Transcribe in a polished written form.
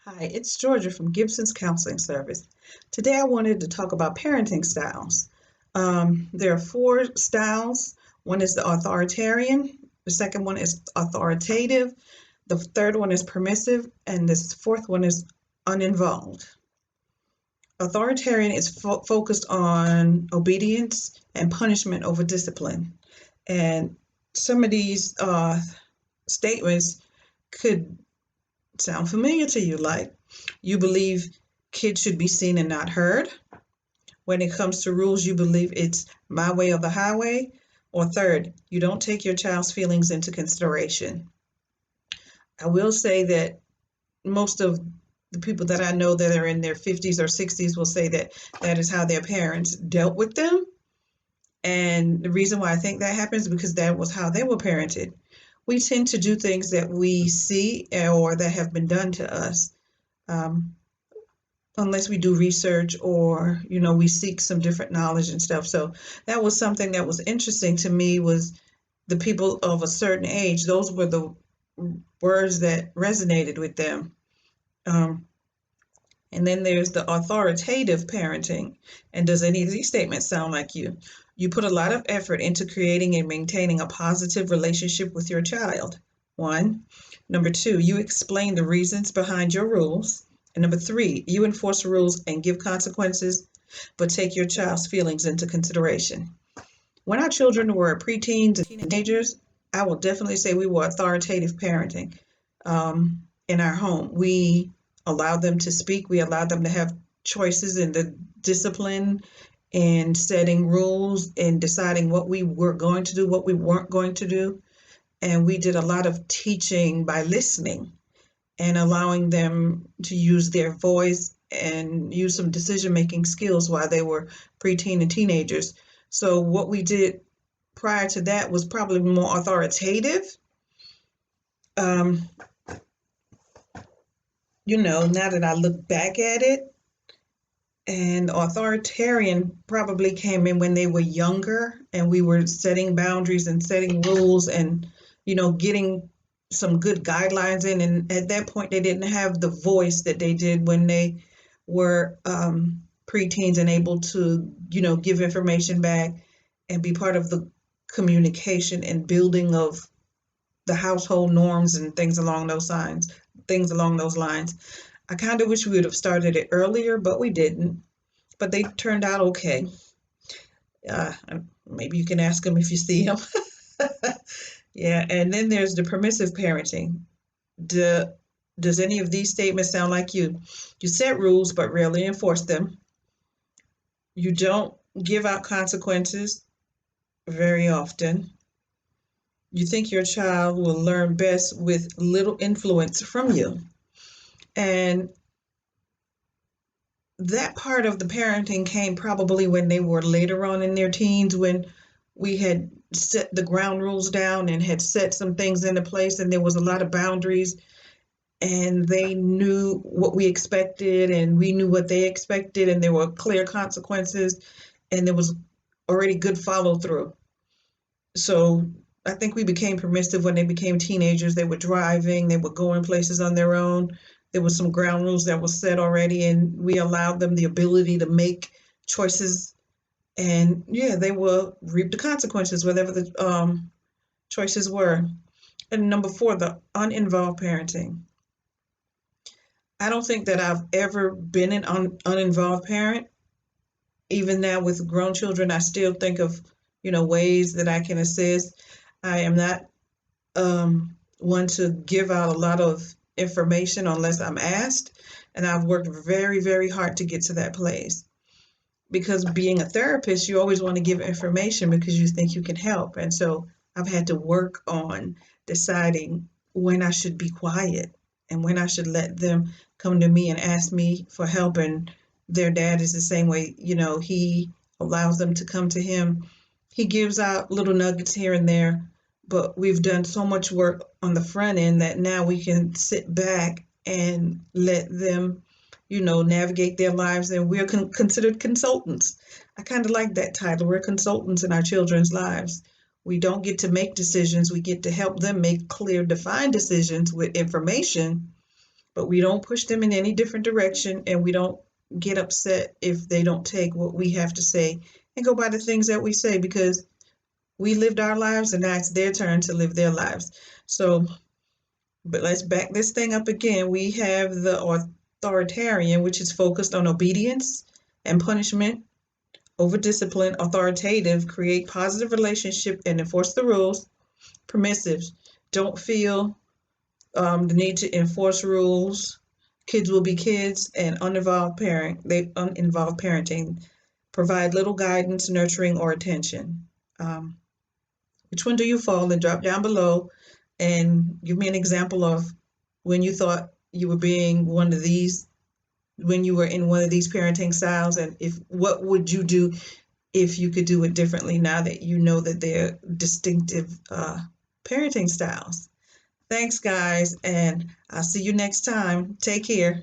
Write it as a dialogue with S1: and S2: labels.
S1: Hi, it's Georgia from Gibson's Counseling Service. Today I wanted to talk about parenting styles. There are four styles. One is the authoritarian, the second one is authoritative, the third one is permissive, and this fourth one is uninvolved. Authoritarian is focused on obedience and punishment over discipline. And some of these statements could sound familiar to you, like you believe kids should be seen and not heard. When it comes to rules, you believe it's my way or the highway. Or third, you don't take your child's feelings into consideration. I will say that most of the people that I know that are in their 50s or 60s will say that that is how their parents dealt with them. And the reason why I think that happens is because that was how they were parented. We tend to do things that we see or that have been done to us, unless we do research or we seek some different knowledge and stuff. So that was something that was interesting to me, was the people of a certain age, those were the words that resonated with them. And then there's the authoritative parenting. And does any of these statements sound like you? You put a lot of effort into creating and maintaining a positive relationship with your child. One. Number two, you explain the reasons behind your rules. And number three, you enforce rules and give consequences, but take your child's feelings into consideration. When our children were preteens and teenagers, I will definitely say we were authoritative parenting in our home. We allowed them to speak. We allowed them to have choices in the discipline and setting rules and deciding what we were going to do, what we weren't going to do. And we did a lot of teaching by listening and allowing them to use their voice and use some decision-making skills while they were preteen and teenagers. So what we did prior to that was probably more authoritative. Now that I look back at it, and authoritarian probably came in when they were younger and we were setting boundaries and setting rules and, getting some good guidelines in. And at that point, they didn't have the voice that they did when they were preteens and able to, give information back and be part of the communication and building of the household norms and things along those lines. I kind of wish we would have started it earlier, but we didn't. But they turned out okay. Uh, Maybe you can ask them if you see them. Yeah, and then there's the permissive parenting. Does any of these statements sound like you? You set rules but rarely enforce them. You don't give out consequences very often. You think your child will learn best with little influence from you. And that part of the parenting came probably when they were later on in their teens, when we had set the ground rules down and had set some things into place, and there was a lot of boundaries, and they knew what we expected and we knew what they expected, and there were clear consequences, and there was already good follow through. So I think we became permissive when they became teenagers. They were driving, they were going places on their own. There was some ground rules that were set already, and we allowed them the ability to make choices. And yeah, they will reap the consequences, whatever the choices were. And number four, the uninvolved parenting. I don't think that I've ever been an uninvolved parent. Even now with grown children, I still think of, ways that I can assist. I am not one to give out a lot of information unless I'm asked. And I've worked very, very hard to get to that place. Because being a therapist, you always want to give information because you think you can help. And so I've had to work on deciding when I should be quiet and when I should let them come to me and ask me for help. And their dad is the same way, he allows them to come to him. He gives out little nuggets here and there, but we've done so much work on the front end that now we can sit back and let them, navigate their lives, and we're considered consultants. I kind of like that title. We're consultants in our children's lives. We don't get to make decisions. We get to help them make clear, defined decisions with information, but we don't push them in any different direction, and we don't get upset if they don't take what we have to say and go by the things that we say, because we lived our lives and now it's their turn to live their lives. So, but let's back this thing up again. We have the authoritarian, which is focused on obedience and punishment over discipline. Authoritative, create positive relationship and enforce the rules. Permissive, don't feel the need to enforce rules. Kids will be kids, and uninvolved parenting. Provide little guidance, nurturing, or attention. Um, which one do you fall in? Drop down below and give me an example of when you thought you were being one of these, when you were in one of these parenting styles, and if what would you do if you could do it differently now that you know that they're distinctive parenting styles. Thanks, guys, and I'll see you next time. Take care.